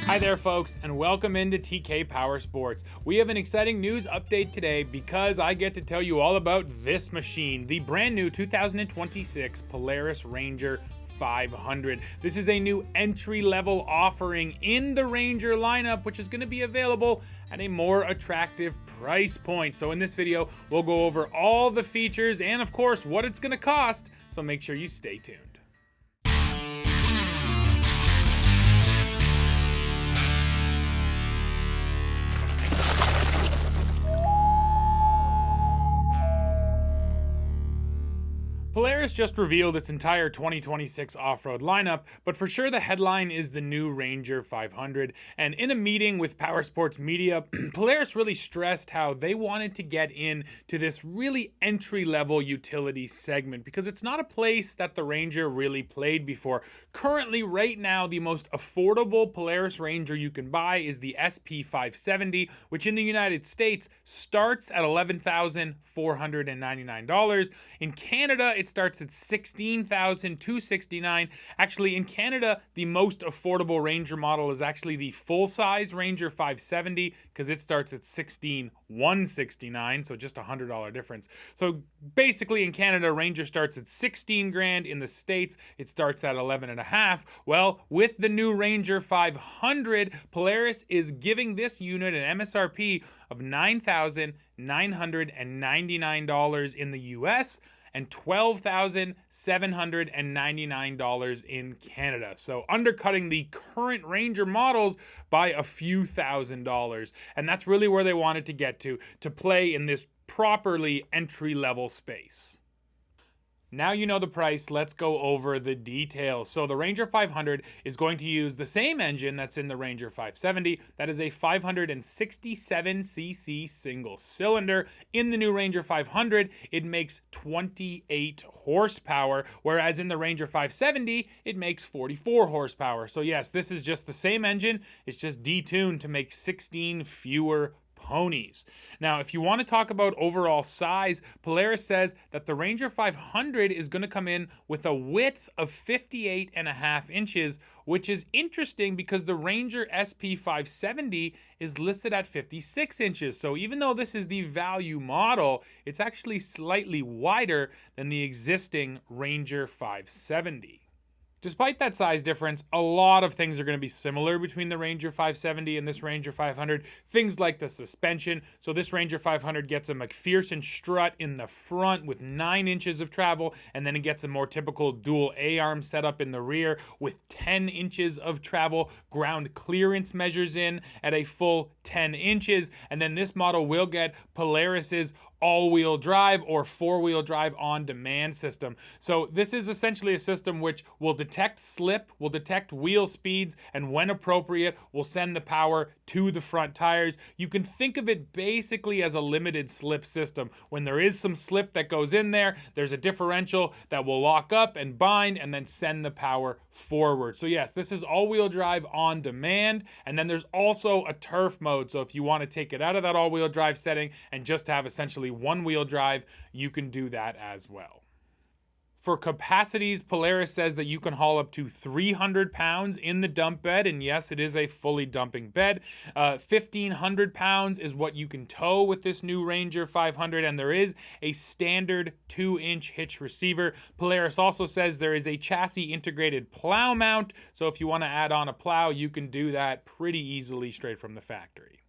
Hi there folks, and welcome into TK Power Sports. We have an exciting news update today because I get to tell you all about this machine, the brand new 2026 Polaris Ranger 500. This is a new entry-level offering in the Ranger lineup, which is going to be available at a more attractive price point. So in this video, we'll go over all the features and of course what it's going to cost, so make sure you stay tuned. Polaris just revealed its entire 2026 off-road lineup, but for sure the headline is the new Ranger 500. And in a meeting with Power Sports Media, Polaris really stressed how they wanted to get into this really entry-level utility segment because it's not a place that the Ranger really played before. Currently, right now, the most affordable Polaris Ranger you can buy is the SP 570, which in the United States starts at $11,499. In Canada, it starts at $16,269. Actually, in Canada, the most affordable Ranger model is actually the full-size Ranger 570 because it starts at $16,169, so just $100 difference. So basically, in Canada, Ranger starts at 16 grand. In the States, it starts at 11.5. Well, with the new Ranger 500, Polaris is giving this unit an MSRP of $9,999 in the US and $12,799 in Canada. So undercutting the current Ranger models by a few $1,000s. And that's really where they wanted to get to play in this properly entry-level space. Now you know the price, let's go over the details. So the Ranger 500 is going to use the same engine that's in the Ranger 570. That is a 567cc single cylinder. In the new Ranger 500, it makes 28 horsepower, whereas in the Ranger 570, it makes 44 horsepower. So yes, this is just the same engine. It's just detuned to make 16 fewer ponies. Now, if you want to talk about overall size, Polaris says that the Ranger 500 is going to come in with a width of 58.5 inches, which is interesting because the Ranger SP 570 is listed at 56 inches. So even though this is the value model, it's actually slightly wider than the existing Ranger 570. Despite that size difference, a lot of things are going to be similar between the Ranger 570 and this Ranger 500. Things like the suspension. So this Ranger 500 gets a McPherson strut in the front with 9 inches of travel, and then it gets a more typical dual A-arm setup in the rear with 10 inches of travel. Ground clearance measures in at a full 10 inches, and then this model will get Polaris's all-wheel drive or four-wheel drive on-demand system. So this is essentially a system which will detect slip, will detect wheel speeds, and when appropriate, will send the power to the front tires. You can think of it basically as a limited slip system. When there is some slip that goes in there, there's a differential that will lock up and bind and then send the power forward. So yes, this is all-wheel drive on demand, and then there's also a turf mode. So if you want to take it out of that all-wheel drive setting and just have essentially one-wheel drive, you can do that as well. For capacities, Polaris says that you can haul up to 300 pounds in the dump bed, and yes, it is a fully dumping bed. 1,500 pounds is what you can tow with this new Ranger 500, and there is a standard 2-inch hitch receiver. Polaris also says there is a chassis integrated plow mount, so if you want to add on a plow, you can do that pretty easily straight from the factory.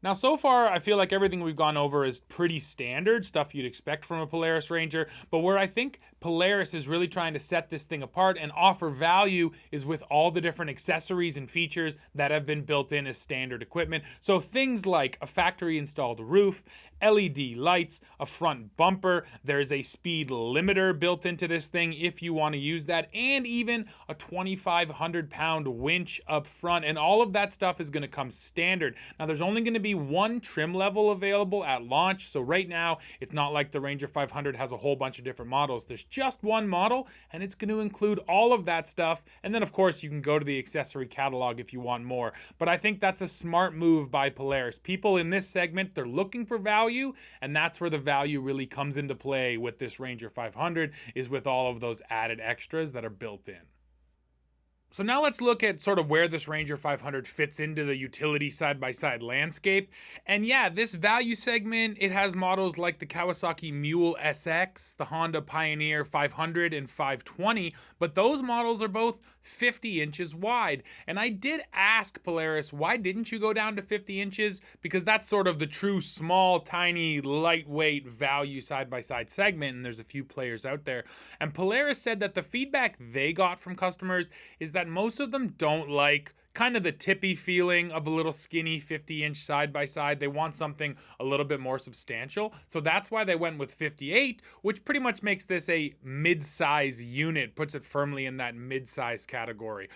Now, so far, I feel like everything we've gone over is pretty standard, stuff you'd expect from a Polaris Ranger, but where I think Polaris is really trying to set this thing apart and offer value is with all the different accessories and features that have been built in as standard equipment. So things like a factory-installed roof, LED lights, a front bumper, there's a speed limiter built into this thing if you want to use that, and even a 2,500-pound winch up front, and all of that stuff is going to come standard. Now, there's only going to be one trim level available at launch, so right now it's not like the Ranger 500 has a whole bunch of different models. There's just one model, and it's going to include all of that stuff, and then of course you can go to the accessory catalog if you want more. But I think that's a smart move by Polaris. People in this segment, they're looking for value, and that's where the value really comes into play with this Ranger 500, is with all of those added extras that are built in. So now let's look at sort of where this Ranger 500 fits into the utility side-by-side landscape. And yeah, this value segment, it has models like the Kawasaki Mule SX, the Honda Pioneer 500 and 520, but those models are both 50 inches wide. And I did ask Polaris, why didn't you go down to 50 inches? Because that's sort of the true small, tiny, lightweight value side-by-side segment, and there's a few players out there. And Polaris said that the feedback they got from customers is that most of them don't like kind of the tippy feeling of a little skinny 50-inch side-by-side. They want something a little bit more substantial. So that's why they went with 58, which pretty much makes this a mid-size unit, puts it firmly in that mid-size category.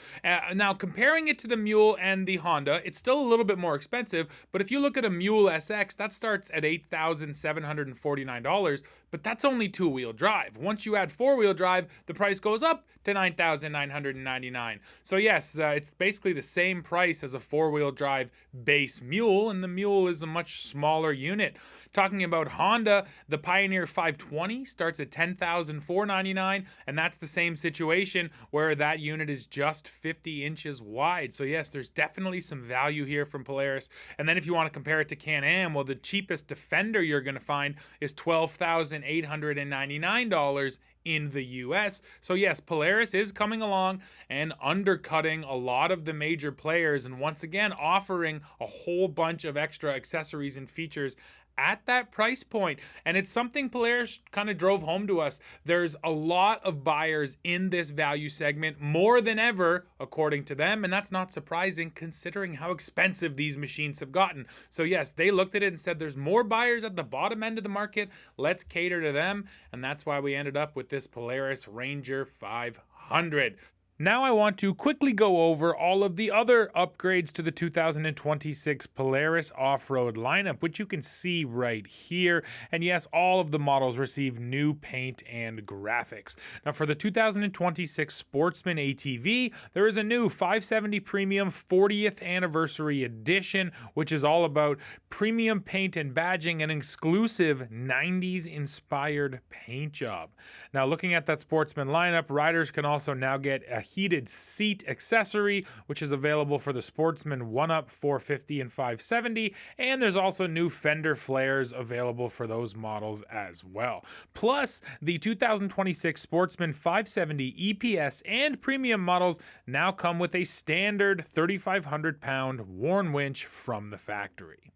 Now, comparing it to the Mule and the Honda, it's still a little bit more expensive, but if you look at a Mule SX, that starts at $8,749, but that's only two-wheel drive. Once you add four-wheel drive, the price goes up to $9,999. So yes, it's basically the same price as a four-wheel drive base Mule, and the Mule is a much smaller unit. Talking about Honda, the Pioneer 520 starts at $10,499, and that's the same situation where that unit is just 50 inches wide. So yes, there's definitely some value here from Polaris. And then if you want to compare it to Can-Am, well, the cheapest Defender you're going to find is $12,899 in the US. So yes, Polaris is coming along and undercutting a lot of the major players, and once again offering a whole bunch of extra accessories and features at that price point. And it's something Polaris kind of drove home to us. There's a lot of buyers in this value segment, more than ever, according to them, and that's not surprising considering how expensive these machines have gotten. So yes, they looked at it and said there's more buyers at the bottom end of the market, let's cater to them, and that's why we ended up with this Polaris Ranger 500. Now I want to quickly go over all of the other upgrades to the 2026 Polaris off-road lineup, which you can see right here. And yes, all of the models receive new paint and graphics. Now for the 2026 Sportsman ATV, there is a new 570 Premium 40th Anniversary Edition, which is all about premium paint and badging, and exclusive 90s inspired paint job. Now looking at that Sportsman lineup, riders can also now get a heated seat accessory, which is available for the Sportsman 1-Up 450 and 570, and there's also new fender flares available for those models as well. Plus, the 2026 Sportsman 570 EPS and premium models now come with a standard 3,500-pound worn winch from the factory.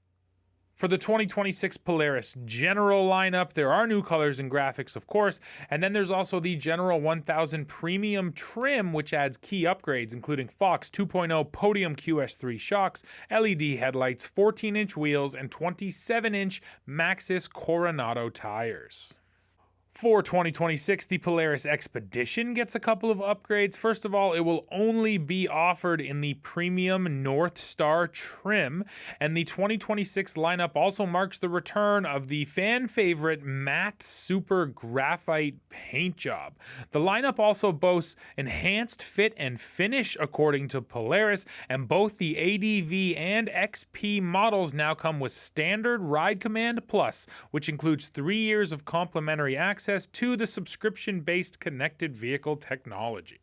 For the 2026 Polaris General lineup, there are new colors and graphics, of course, and then there's also the General 1000 Premium trim, which adds key upgrades, including Fox 2.0 Podium QS3 shocks, LED headlights, 14-inch wheels, and 27-inch Maxxis Coronado tires. For 2026, the Polaris Expedition gets a couple of upgrades. First of all, it will only be offered in the premium North Star trim, and the 2026 lineup also marks the return of the fan favorite matte super graphite paint job. The lineup also boasts enhanced fit and finish according to Polaris, and both the ADV and XP models now come with standard Ride Command Plus, which includes 3 years of complimentary access to the subscription-based connected vehicle technology.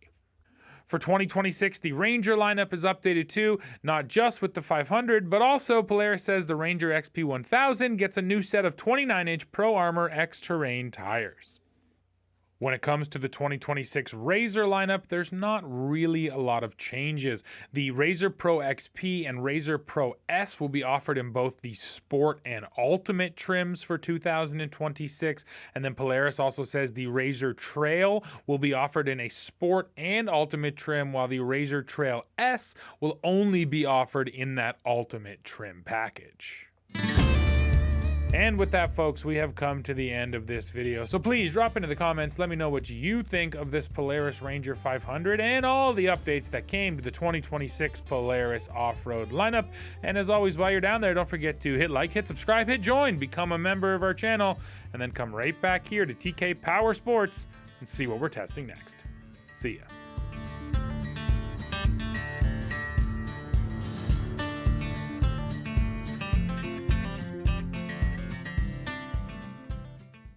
For 2026, the Ranger lineup is updated too, not just with the 500, but also Polaris says the Ranger XP 1000 gets a new set of 29-inch Pro Armor X-Terrain tires. When it comes to the 2026 Razor lineup, there's not really a lot of changes. The Razor Pro XP and Razor Pro S will be offered in both the Sport and Ultimate trims for 2026. And then Polaris also says the Razor Trail will be offered in a Sport and Ultimate trim, while the Razor Trail S will only be offered in that Ultimate trim package. And with that, folks, we have come to the end of this video. So please drop into the comments, let me know what you think of this Polaris Ranger 500 and all the updates that came to the 2026 Polaris off-road lineup. And as always, while you're down there, don't forget to hit like, hit subscribe, hit join, become a member of our channel, and then come right back here to TK Power Sports and see what we're testing next. See ya.